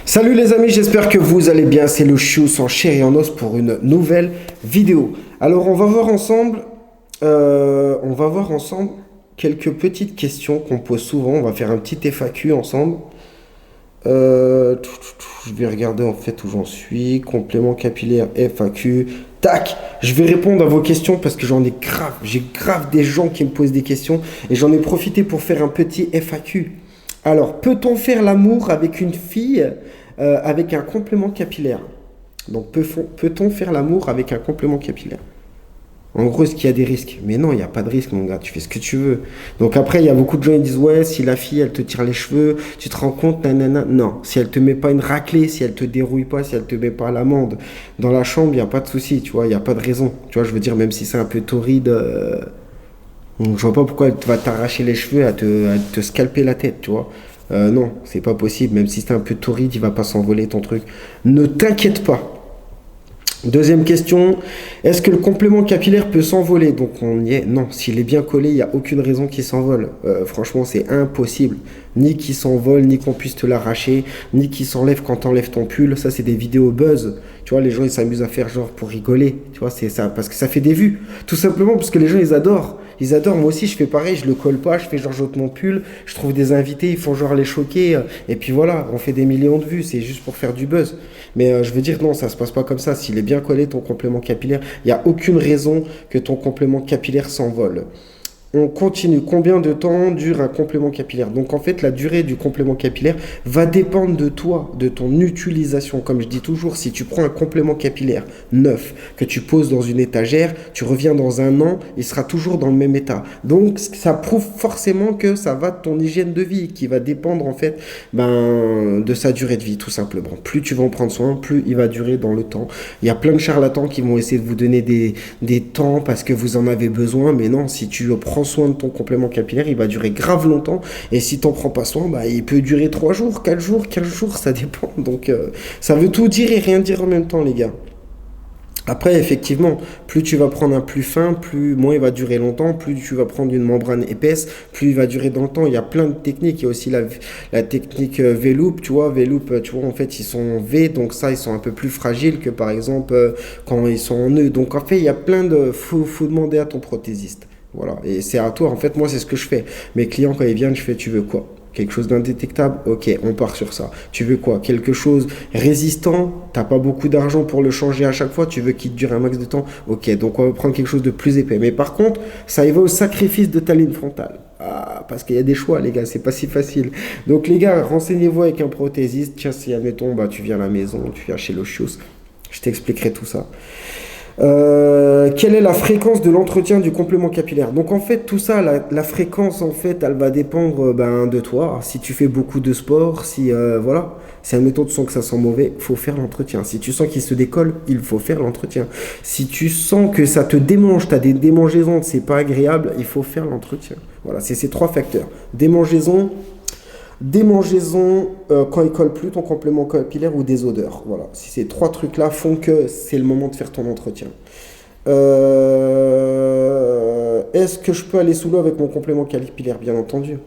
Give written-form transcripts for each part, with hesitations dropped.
Salut les amis, j'espère que vous allez bien. C'est le Chious en chair et en os pour une nouvelle vidéo. Alors on va voir ensemble, quelques petites questions qu'on pose souvent. On va faire un petit FAQ ensemble. Je vais regarder en fait où j'en suis. Complément capillaire, FAQ. Tac, je vais répondre à vos questions parce que j'ai grave des gens qui me posent des questions et j'en ai profité pour faire un petit FAQ. Alors, peut-on faire l'amour avec une fille avec un complément capillaire? Donc, peut-on faire l'amour avec un complément capillaire? En gros, est-ce qu'il y a des risques? Mais non, il n'y a pas de risque, mon gars. Tu fais ce que tu veux. Donc après, il y a beaucoup de gens qui disent, ouais, si la fille, elle te tire les cheveux, tu te rends compte, nanana. Non, si elle te met pas une raclée, si elle te dérouille pas, si elle te met pas l'amende dans la chambre, il n'y a pas de souci, tu vois, il n'y a pas de raison. Tu vois, je veux dire, même si c'est un peu torride, je vois pas pourquoi elle va t'arracher les cheveux, à te scalper la tête, tu vois. Non, c'est pas possible. Même si c'est un peu torride, il va pas s'envoler ton truc. Ne t'inquiète pas. Deuxième question, est-ce que le complément capillaire peut s'envoler? Donc on y est. Non, s'il est bien collé, il n'y a aucune raison qu'il s'envole. Franchement, c'est impossible. Ni qu'il s'envole, ni qu'on puisse te l'arracher, ni qu'il s'enlève quand t'enlèves ton pull. Ça, c'est des vidéos buzz. Tu vois, les gens, ils s'amusent à faire genre pour rigoler. Tu vois, c'est ça. Parce que ça fait des vues. Tout simplement parce que les gens, ils adorent. Ils adorent. Moi aussi, je fais pareil. Je le colle pas. Je fais genre, j'ôte mon pull. Je trouve des invités. Ils font genre les choquer. Et puis voilà, on fait des millions de vues. C'est juste pour faire du buzz. Mais je veux dire, non, ça se passe pas comme ça. S'il est bien collé, ton complément capillaire, il n'y a aucune raison que ton complément capillaire s'envole. On continue. Combien de temps dure un complément capillaire? Donc en fait, la durée du complément capillaire va dépendre de toi, de ton utilisation. Comme je dis toujours, si tu prends un complément capillaire neuf que tu poses dans une étagère, tu reviens dans un an, il sera toujours dans le même état. Donc ça prouve forcément que ça va de ton hygiène de vie qui va dépendre en fait de sa durée de vie tout simplement. Plus tu vas en prendre soin, plus il va durer dans le temps. Il y a plein de charlatans qui vont essayer de vous donner des temps parce que vous en avez besoin, mais non, si tu prends soin de ton complément capillaire, il va durer grave longtemps. Et si tu n'en prends pas soin, il peut durer 3 jours, 4 jours, 15 jours, ça dépend. Donc ça veut tout dire et rien dire en même temps, les gars. Après, effectivement, plus tu vas prendre un plus fin, moins il va durer longtemps. Plus tu vas prendre une membrane épaisse, plus il va durer dans le temps. Il y a plein de techniques. Il y a aussi la technique V-loop, tu vois. V-loop, tu vois, en fait, ils sont en V. Donc ça, ils sont un peu plus fragiles que, par exemple, quand ils sont en E. Donc, en fait, il y a plein de... Faut demander à ton prothésiste. Voilà. Et c'est à toi. En fait, moi, c'est ce que je fais. Mes clients, quand ils viennent, je fais, tu veux quoi? Quelque chose d'indétectable? Ok, on part sur ça. Tu veux quoi? Quelque chose résistant? T'as pas beaucoup d'argent pour le changer à chaque fois. Tu veux qu'il te dure un max de temps? Ok, donc on va prendre quelque chose de plus épais. Mais par contre, ça y va au sacrifice de ta ligne frontale. Ah, parce qu'il y a des choix, les gars. C'est pas si facile. Donc, les gars, renseignez-vous avec un prothésiste. Tiens, si admettons, tu viens à la maison, tu viens chez le Chious, je t'expliquerai tout ça. Quelle est la fréquence de l'entretien du complément capillaire? Donc en fait tout ça, la fréquence en fait elle va dépendre de toi. Si tu fais beaucoup de sport, si admettons tu sens que ça sent mauvais, faut faire l'entretien. Si tu sens qu'il se décolle, il faut faire l'entretien. Si tu sens que ça te démange, tu as des démangeaisons, c'est pas agréable, il faut faire l'entretien. Voilà, c'est ces 3 facteurs. Démangeaison quand il colle plus ton complément capillaire ou des odeurs. Voilà. Si ces 3 trucs-là font que c'est le moment de faire ton entretien. Est-ce que je peux aller sous l'eau avec mon complément capillaire? Bien entendu.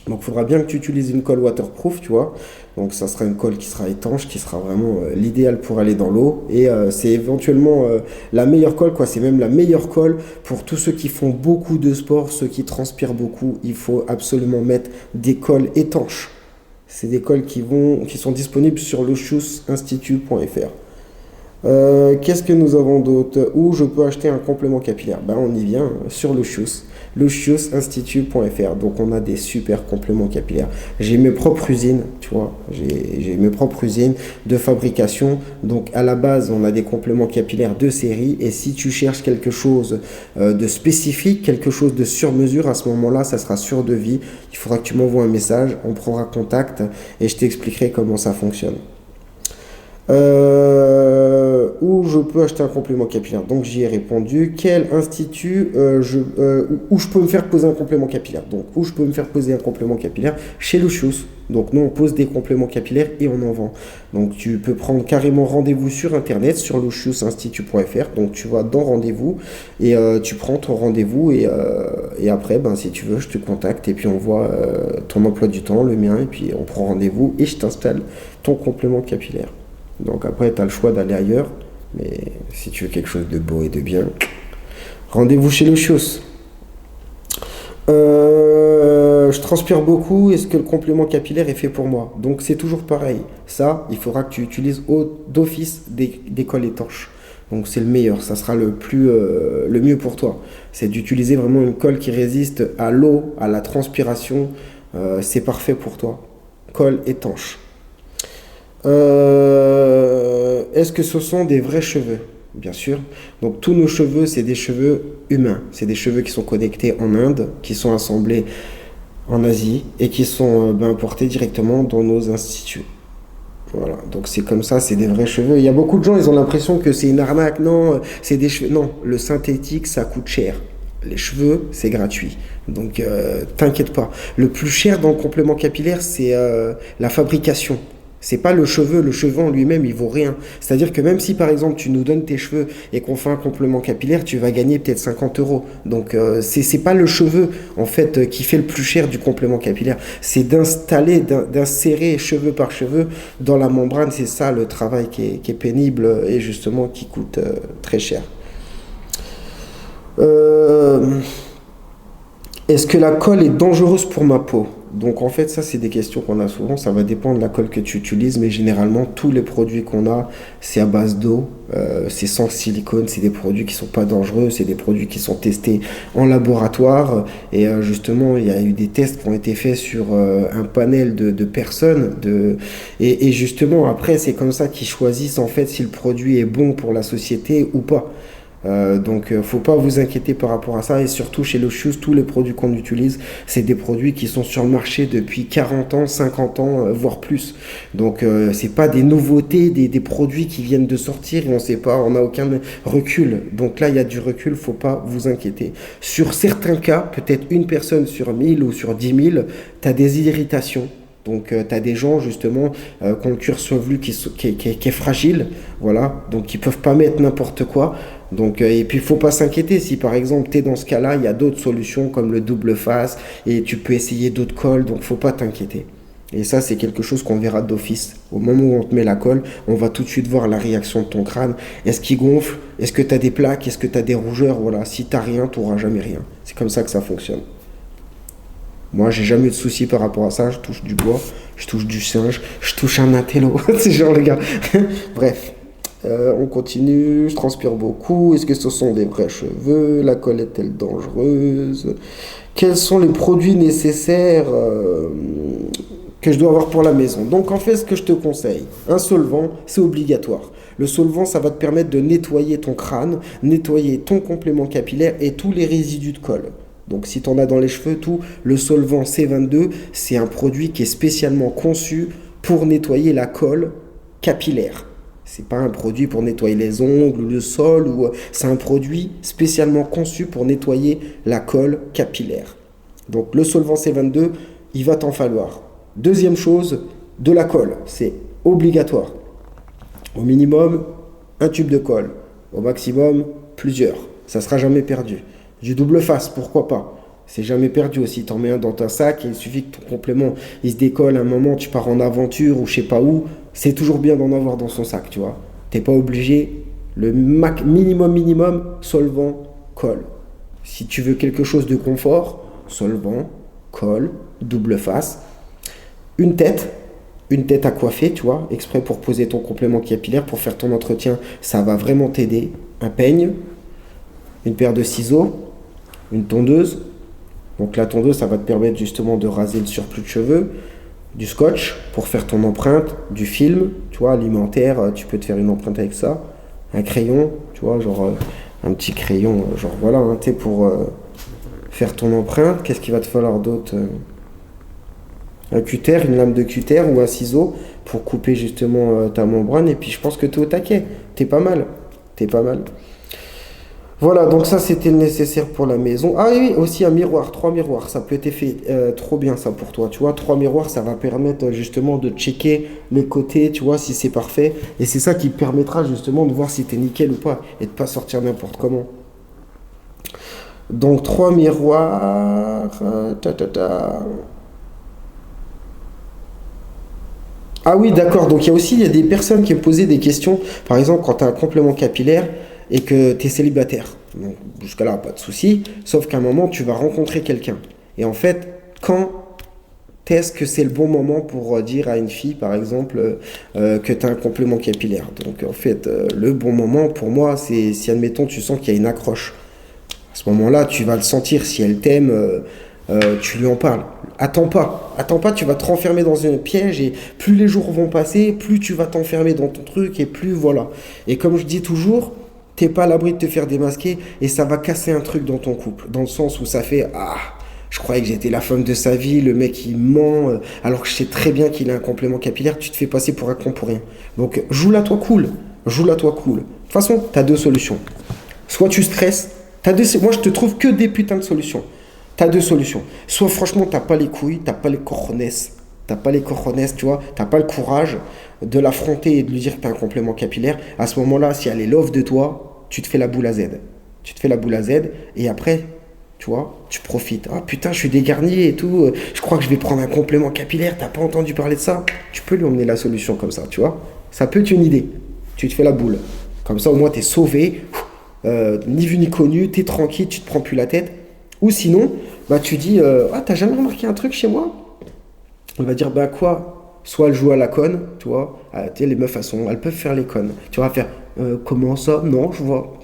Donc il faudra bien que tu utilises une colle waterproof, tu vois. Donc ça sera une colle qui sera étanche, qui sera vraiment l'idéal pour aller dans l'eau. Et c'est éventuellement la meilleure colle, quoi. C'est même la meilleure colle pour tous ceux qui font beaucoup de sport, ceux qui transpirent beaucoup. Il faut absolument mettre des colles étanches. C'est des colles qui sont disponibles sur lechiousinstitut.fr. Qu'est-ce que nous avons d'autre? Où je peux acheter un complément capillaire? On y vient sur le Chious, lechiousinstitut.fr. Donc on a des super compléments capillaires. J'ai mes propres usines, tu vois, j'ai mes propres usines de fabrication. Donc à la base, on a des compléments capillaires de série. Et si tu cherches quelque chose de spécifique, quelque chose de sur mesure, à ce moment-là, ça sera sur devis. Il faudra que tu m'envoies un message, on prendra contact et je t'expliquerai comment ça fonctionne. Où je peux acheter un complément capillaire. Donc j'y ai répondu. Quel institut où je peux me faire poser un complément capillaire. Donc où je peux me faire poser un complément capillaire chez Lucius. Donc nous on pose des compléments capillaires et on en vend. Donc tu peux prendre carrément rendez-vous sur internet sur luciusinstitut.fr. Donc tu vas dans rendez-vous et tu prends ton rendez-vous et après ben si tu veux je te contacte et puis on voit ton emploi du temps, le mien et puis on prend rendez-vous et je t'installe ton complément capillaire. Donc après, tu as le choix d'aller ailleurs. Mais si tu veux quelque chose de beau et de bien, rendez-vous chez Lucius. Je transpire beaucoup. Est-ce que le complément capillaire est fait pour moi? Donc c'est toujours pareil. Ça, il faudra que tu utilises d'office des cols étanches. Donc c'est le meilleur. Ça sera le mieux pour toi. C'est d'utiliser vraiment une colle qui résiste à l'eau, à la transpiration. C'est parfait pour toi. Colle étanche. Est-ce que ce sont des vrais cheveux? Bien sûr. Donc tous nos cheveux, c'est des cheveux humains. C'est des cheveux qui sont connectés en Inde, qui sont assemblés en Asie et qui sont importés directement dans nos instituts. Voilà, donc c'est comme ça, c'est des vrais cheveux. Il y a beaucoup de gens, ils ont l'impression que c'est une arnaque. Non, c'est des cheveux. Non, le synthétique, ça coûte cher. Les cheveux, c'est gratuit. Donc, t'inquiète pas. Le plus cher dans le complément capillaire, c'est la fabrication. C'est pas le cheveu en lui-même, il vaut rien. C'est-à-dire que même si par exemple tu nous donnes tes cheveux et qu'on fait un complément capillaire, tu vas gagner peut-être 50 euros. Donc c'est pas le cheveu en fait qui fait le plus cher du complément capillaire. C'est d'insérer cheveu par cheveu dans la membrane. C'est ça le travail qui est pénible et justement qui coûte très cher. Est-ce que la colle est dangereuse pour ma peau? Donc en fait, ça c'est des questions qu'on a souvent, ça va dépendre de la colle que tu utilises, mais généralement tous les produits qu'on a, c'est à base d'eau, c'est sans silicone, c'est des produits qui sont pas dangereux, c'est des produits qui sont testés en laboratoire, et justement il y a eu des tests qui ont été faits sur un panel de personnes, et justement après c'est comme ça qu'ils choisissent en fait si le produit est bon pour la société ou pas. Donc faut pas vous inquiéter par rapport à ça et surtout chez Lucius tous les produits qu'on utilise c'est des produits qui sont sur le marché depuis 40 ans, 50 ans voire plus, donc c'est pas des nouveautés, des produits qui viennent de sortir et on sait pas, on n'a aucun recul, donc là il y a du recul, faut pas vous inquiéter. Sur certains cas, peut-être une personne sur 1000 ou sur 10 000 tu as des irritations. Donc tu as des gens justement qui ont le cuir chevelu qui est fragile, voilà, donc ils peuvent pas mettre n'importe quoi. Donc, et puis il faut pas s'inquiéter si par exemple tu es dans ce cas-là, il y a d'autres solutions comme le double face et tu peux essayer d'autres colles, donc faut pas t'inquiéter. Et ça c'est quelque chose qu'on verra d'office. Au moment où on te met la colle, on va tout de suite voir la réaction de ton crâne. Est-ce qu'il gonfle? Est-ce que tu as des plaques? Est-ce que tu as des rougeurs? Voilà, si tu n'as rien, tu n'auras jamais rien. C'est comme ça que ça fonctionne. Moi, j'ai jamais eu de soucis par rapport à ça. Je touche du bois, je touche du singe, je touche un intello. C'est genre, les gars. Bref, on continue. Je transpire beaucoup. Est-ce que ce sont des vrais cheveux? La colle est-elle dangereuse? Quels sont les produits nécessaires que je dois avoir pour la maison? Donc, en fait, ce que je te conseille, un solvant, c'est obligatoire. Le solvant, ça va te permettre de nettoyer ton crâne, nettoyer ton complément capillaire et tous les résidus de colle. Donc si tu en as dans les cheveux, tout, le solvant C22, c'est un produit qui est spécialement conçu pour nettoyer la colle capillaire. C'est pas un produit pour nettoyer les ongles ou le sol, c'est un produit spécialement conçu pour nettoyer la colle capillaire. Donc le solvant C22, il va t'en falloir. Deuxième chose, de la colle, c'est obligatoire. Au minimum, un tube de colle. Au maximum, plusieurs. Ça ne sera jamais perdu. Du double face, pourquoi pas? C'est jamais perdu aussi. T'en mets un dans ton sac et il suffit que ton complément il se décolle à un moment, tu pars en aventure ou je sais pas où. C'est toujours bien d'en avoir dans son sac, tu vois. T'es pas obligé. Le minimum, solvant, colle. Si tu veux quelque chose de confort, solvant, colle, double face. Une tête à coiffer, tu vois, exprès pour poser ton complément capillaire, pour faire ton entretien, ça va vraiment t'aider. Un peigne, une paire de ciseaux, une tondeuse. Donc la tondeuse, ça va te permettre justement de raser le surplus de cheveux, du scotch pour faire ton empreinte, du film, tu vois, alimentaire, tu peux te faire une empreinte avec ça, un crayon, tu vois, genre un petit crayon, genre voilà, hein, tu sais, pour faire ton empreinte. Qu'est-ce qu'il va te falloir d'autre? Un cutter, une lame de cutter ou un ciseau pour couper justement ta membrane. Et puis je pense que t'es au taquet. T'es pas mal. T'es pas mal. Voilà, donc ça c'était le nécessaire pour la maison. Ah oui, aussi un miroir, 3 miroirs, ça peut être fait trop bien ça pour toi, tu vois. 3 miroirs, ça va permettre justement de checker les côtés, tu vois, si c'est parfait. Et c'est ça qui permettra justement de voir si t'es nickel ou pas et de pas sortir n'importe comment. Donc 3 miroirs, Ah oui, d'accord. Donc il y a des personnes qui me posaient des questions. Par exemple, quand tu as un complément capillaire et que tu es célibataire. Donc jusqu'à là, pas de souci. Sauf qu'à un moment, tu vas rencontrer quelqu'un. Et en fait, quand est-ce que c'est le bon moment pour dire à une fille, par exemple, que tu as un complément capillaire? Donc en fait, le bon moment pour moi, c'est si, admettons, tu sens qu'il y a une accroche. À ce moment-là, tu vas le sentir. Si elle t'aime, tu lui en parles. Attends pas, tu vas te renfermer dans un piège et plus les jours vont passer, plus tu vas t'enfermer dans ton truc et plus voilà. Et comme je dis toujours, t'es pas à l'abri de te faire démasquer et ça va casser un truc dans ton couple. Dans le sens où ça fait, ah, je croyais que j'étais la femme de sa vie, le mec il ment, alors que je sais très bien qu'il a un complément capillaire, tu te fais passer pour un con pour rien. Donc joue-la toi cool, joue-la toi cool. De toute façon, t'as 2 solutions. Soit tu stresses, moi je te trouve que des putains de solutions. T'as 2 solutions. Soit franchement, t'as pas les couilles, t'as pas les cojones, tu vois, t'as pas le courage de l'affronter et de lui dire que t'as un complément capillaire. À ce moment-là, si elle est love de toi, tu te fais la boule à Z. Tu te fais la boule à Z et après, tu vois, tu profites. Ah putain, je suis dégarni et tout, je crois que je vais prendre un complément capillaire, t'as pas entendu parler de ça? Tu peux lui emmener la solution comme ça, tu vois. Ça peut être une idée. Tu te fais la boule. Comme ça, au moins, t'es sauvé, ni vu ni connu, t'es tranquille, tu te prends plus la tête. Ou sinon, bah, tu dis, ah, t'as jamais remarqué un truc chez moi? On va dire, bah quoi? Soit elle joue à la conne, tu vois. Ah, tu sais, les meufs, elles peuvent faire les connes. Tu vas faire, comment ça? Non, je vois.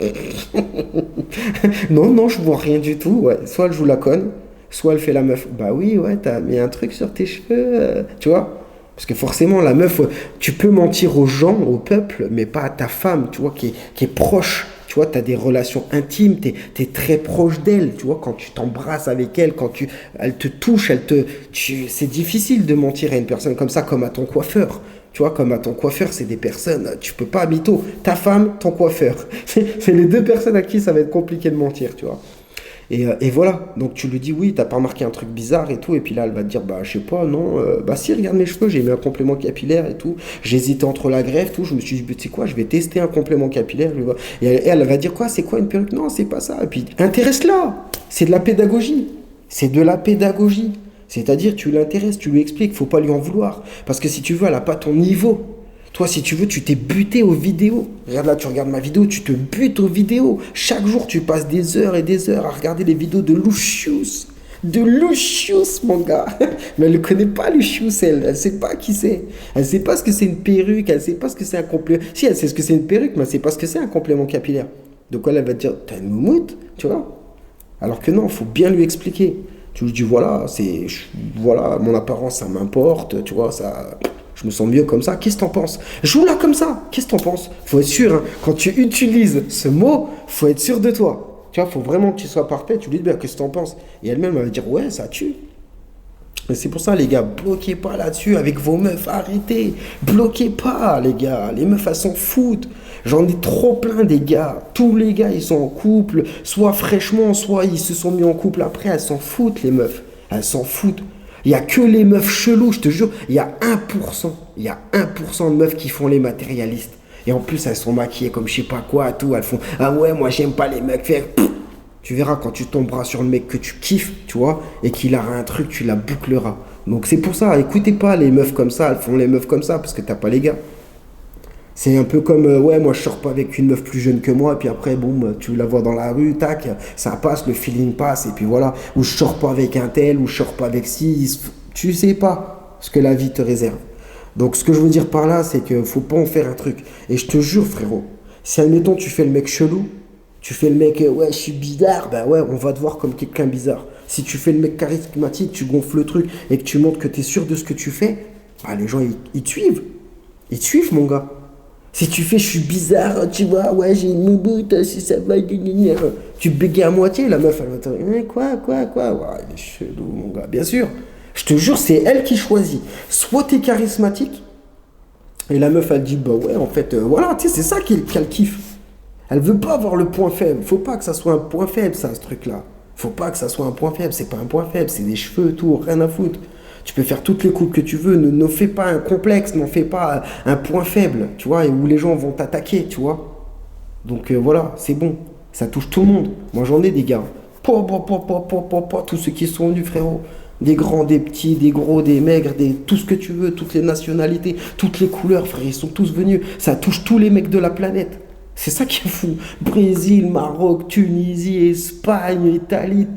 Non, je vois rien du tout. Ouais. Soit elle joue la conne, soit elle fait la meuf. Bah oui, ouais, t'as mis un truc sur tes cheveux, tu vois. Parce que forcément, la meuf, tu peux mentir aux gens, au peuple, mais pas à ta femme, tu vois, qui est proche. Tu vois, tu as des relations intimes, tu es très proche d'elle, tu vois, quand tu t'embrasses avec elle, elle te touche, c'est difficile de mentir à une personne comme ça, comme à ton coiffeur. Tu vois, comme à ton coiffeur, c'est des personnes, tu peux pas mytho. Ta femme, ton coiffeur. C'est les 2 personnes à qui ça va être compliqué de mentir, tu vois. Et voilà, donc tu lui dis oui, t'as pas remarqué un truc bizarre et tout, et puis là elle va te dire bah je sais pas, non, bah si, regarde mes cheveux, j'ai mis un complément capillaire et tout, j'hésitais entre la greffe, tout, je me suis dit, tu sais quoi, je vais tester un complément capillaire, et elle va dire quoi, c'est quoi une perruque? Non, c'est pas ça, et puis intéresse-la, c'est de la pédagogie, c'est de la pédagogie, c'est-à-dire tu l'intéresses, tu lui expliques, faut pas lui en vouloir, parce que si tu veux, elle a pas ton niveau. Toi, si tu veux, tu t'es buté aux vidéos. Regarde là, tu regardes ma vidéo, tu te butes aux vidéos. Chaque jour, tu passes des heures et des heures à regarder les vidéos de Lucius. De Lucius, mon gars. Mais elle ne connaît pas Lucius, elle. Elle ne sait pas qui c'est. Elle ne sait pas ce que c'est une perruque. Elle ne sait pas ce que c'est un complément. Si, elle sait ce que c'est une perruque, mais elle ne sait pas ce que c'est un complément capillaire. Donc, elle va te dire, t'as une moumoute, tu vois. Alors que non, il faut bien lui expliquer. Tu lui dis, voilà, mon apparence, ça m'importe, tu vois, ça... Je me sens mieux comme ça. Qu'est-ce que t'en penses? Joue-la comme ça. Qu'est-ce que t'en penses? Faut être sûr, hein. Quand tu utilises ce mot, faut être sûr de toi. Tu vois, faut vraiment que tu sois parfait. Tu lui dis, bien, qu'est-ce que t'en penses? Et elle-même, elle va dire, ouais, ça tue. Et c'est pour ça, les gars, bloquez pas là-dessus avec vos meufs. Arrêtez. Bloquez pas, les gars. Les meufs, elles s'en foutent. J'en ai trop plein des gars. Tous les gars, ils sont en couple. Soit fraîchement, soit ils se sont mis en couple après. Elles s'en foutent, les meufs. Elles s'en foutent. Il n'y a que les meufs chelous, je te jure. Il y a 1%. Il y a 1% de meufs qui font les matérialistes. Et en plus, elles sont maquillées comme je sais pas quoi, tout. Elles font, ah ouais, moi j'aime pas les mecs faire. Tu verras quand tu tomberas sur le mec que tu kiffes, tu vois, et qu'il aura un truc, tu la boucleras. Donc c'est pour ça, écoutez pas les meufs comme ça. Elles font les meufs comme ça parce que t'as pas les gars. C'est un peu comme, ouais, moi je sors pas avec une meuf plus jeune que moi, et puis après, boum, tu la vois dans la rue, tac, ça passe, le feeling passe, et puis voilà. Ou je sors pas avec un tel, ou je sors pas avec ci, tu sais pas ce que la vie te réserve. Donc ce que je veux dire par là, c'est qu'il faut pas en faire un truc. Et je te jure, frérot, si admettons tu fais le mec chelou, tu fais le mec, ouais, je suis bizarre, ben ouais, on va te voir comme quelqu'un bizarre. Si tu fais le mec charismatique, tu gonfles le truc, et que tu montres que tu es sûr de ce que tu fais, bah les gens, ils te suivent. Ils te suivent, mon gars. Si tu fais, je suis bizarre, tu vois, ouais, j'ai une moumoute, si ça va, tu bégayes à moitié, la meuf, elle va te dire, quoi, ouais, il est chelou, mon gars, bien sûr. Je te jure, c'est elle qui choisit. Soit t'es charismatique, et la meuf, elle dit, bah ouais, en fait, voilà, tu sais, c'est ça qu'elle kiffe. Elle veut pas avoir le point faible. Faut pas que ça soit un point faible, ça, ce truc-là. Faut pas que ça soit un point faible. C'est pas un point faible, c'est des cheveux, tout, rien à foutre. Tu peux faire toutes les coupes que tu veux. Ne fais pas un complexe, n'en fais pas un point faible, tu vois, et où les gens vont t'attaquer, tu vois. Donc voilà, c'est bon. Ça touche tout le monde. Moi, j'en ai des gars. Tous ceux qui sont venus, frérot. Des grands, des petits, des gros, des maigres, tout ce que tu veux, toutes les nationalités, toutes les couleurs, frère, ils sont tous venus. Ça touche tous les mecs de la planète. C'est ça qui est fou. Brésil, Maroc, Tunisie, Espagne, Italie,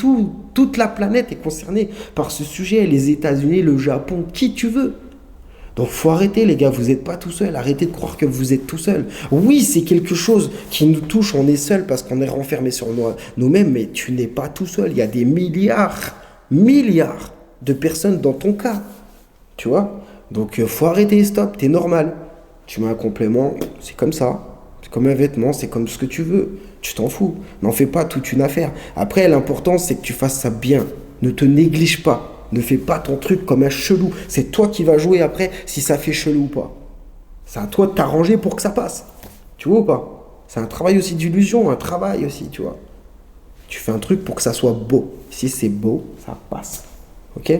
toute la planète est concernée par ce sujet. Les États-Unis, le Japon, qui tu veux. Donc faut arrêter les gars, vous n'êtes pas tout seul, arrêtez de croire que vous êtes tout seul. Oui, c'est quelque chose qui nous touche, on est seul parce qu'on est renfermé sur nous-mêmes, mais tu n'es pas tout seul, il y a des milliards de personnes dans ton cas, tu vois. Donc faut arrêter, stop, t'es normal. Tu mets un complément, c'est comme ça, c'est comme un vêtement, c'est comme ce que tu veux, tu t'en fous. N'en fais pas toute une affaire. Après, l'important c'est que tu fasses ça bien, ne te néglige pas. Ne fais pas ton truc comme un chelou. C'est toi qui vas jouer après si ça fait chelou ou pas. C'est à toi de t'arranger pour que ça passe. Tu vois ou pas? C'est un travail aussi d'illusion, un travail aussi, tu vois. Tu fais un truc pour que ça soit beau. Si c'est beau, ça passe. Ok?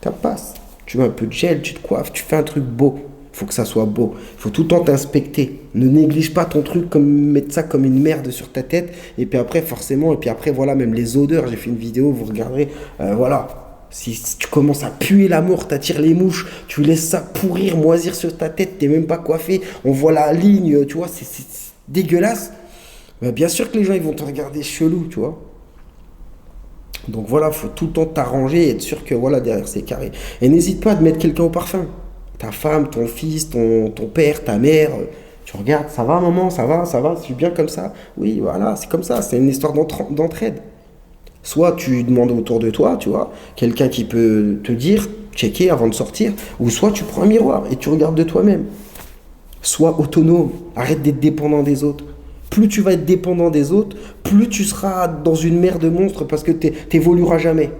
Ça passe. Tu mets un peu de gel, tu te coiffes, tu fais un truc beau. Il faut que ça soit beau. Il faut tout le temps t'inspecter. Ne néglige pas ton truc, comme mettre ça comme une merde sur ta tête. Et puis après, forcément, voilà, même les odeurs. J'ai fait une vidéo, vous regarderez. Voilà. Si tu commences à puer la mort, t'attires les mouches, tu laisses ça pourrir, moisir sur ta tête, t'es même pas coiffé, on voit la ligne, tu vois, c'est dégueulasse. Ben, bien sûr que les gens ils vont te regarder chelou, tu vois. Donc voilà, faut tout le temps t'arranger et être sûr que voilà, derrière c'est carré. Et n'hésite pas à te mettre quelqu'un au parfum. Ta femme, ton fils, ton père, ta mère. Tu regardes, ça va maman, ça va, je suis bien comme ça. Oui, voilà, c'est comme ça, c'est une histoire d'entraide. Soit tu demandes autour de toi, tu vois, quelqu'un qui peut te dire, checker avant de sortir, ou soit tu prends un miroir et tu regardes de toi-même. Sois autonome, arrête d'être dépendant des autres. Plus tu vas être dépendant des autres, plus tu seras dans une mer de monstres parce que tu n'évolueras jamais.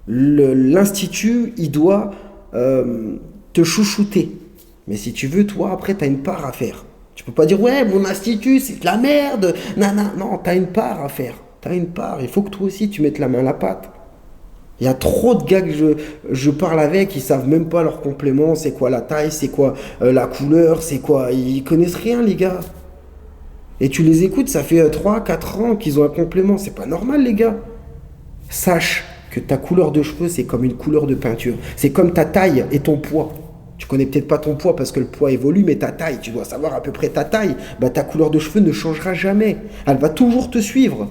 L'institut, il doit te chouchouter. Mais si tu veux, toi, après, tu as une part à faire. Tu peux pas dire, ouais, mon institut, c'est de la merde. Non, tu as une part à faire. T'as une part, il faut que toi aussi tu mettes la main à la pâte. Il y a trop de gars que je parle avec, ils savent même pas leur complément, c'est quoi la taille, c'est quoi la couleur, c'est quoi. Ils connaissent rien les gars. Et tu les écoutes, ça fait 3-4 ans qu'ils ont un complément, c'est pas normal les gars. Sache que ta couleur de cheveux c'est comme une couleur de peinture. C'est comme ta taille et ton poids. Tu connais peut-être pas ton poids parce que le poids évolue, mais ta taille, tu dois savoir à peu près ta taille. Bah, ta couleur de cheveux ne changera jamais. Elle va toujours te suivre.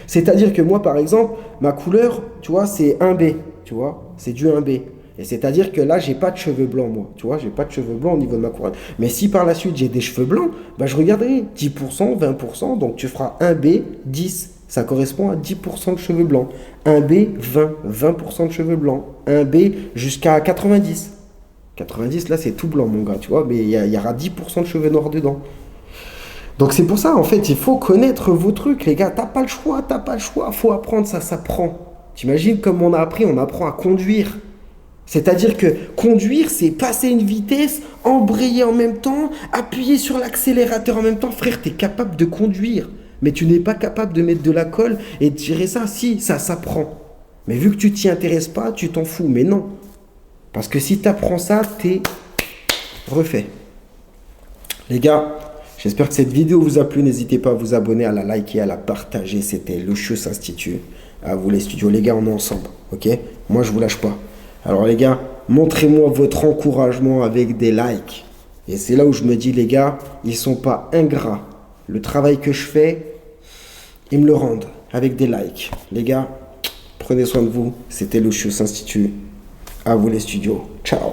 C'est-à-dire que moi, par exemple, ma couleur, tu vois, c'est 1B, tu vois, c'est du 1B. Et c'est-à-dire que là, j'ai pas de cheveux blancs, moi, tu vois, j'ai pas de cheveux blancs au niveau de ma couronne. Mais si par la suite, j'ai des cheveux blancs, bah, je regarderai 10%, 20%, donc tu feras 1B, 10, ça correspond à 10% de cheveux blancs. 1B, 20% de cheveux blancs. 1B jusqu'à 90. 90, là, c'est tout blanc, mon gars, tu vois, mais il y aura 10% de cheveux noirs dedans. Donc c'est pour ça, en fait, il faut connaître vos trucs, les gars. T'as pas le choix, faut apprendre, ça s'apprend. T'imagines comme on a appris, on apprend à conduire. C'est-à-dire que conduire, c'est passer une vitesse, embrayer en même temps, appuyer sur l'accélérateur en même temps. Frère, t'es capable de conduire, mais tu n'es pas capable de mettre de la colle et de tirer ça. Si, ça s'apprend. Mais vu que tu t'y intéresses pas, tu t'en fous. Mais non. Parce que si t'apprends ça, t'es refait. Les gars, j'espère que cette vidéo vous a plu. N'hésitez pas à vous abonner, à la liker, à la partager. C'était Le Chieux Institut. À vous les studios. Les gars, on est ensemble. Ok? Moi, je vous lâche pas. Alors les gars, montrez-moi votre encouragement avec des likes. Et c'est là où je me dis, les gars, ils sont pas ingrats. Le travail que je fais, ils me le rendent avec des likes. Les gars, prenez soin de vous. C'était Le Chieux Institut. À vous les studios. Ciao.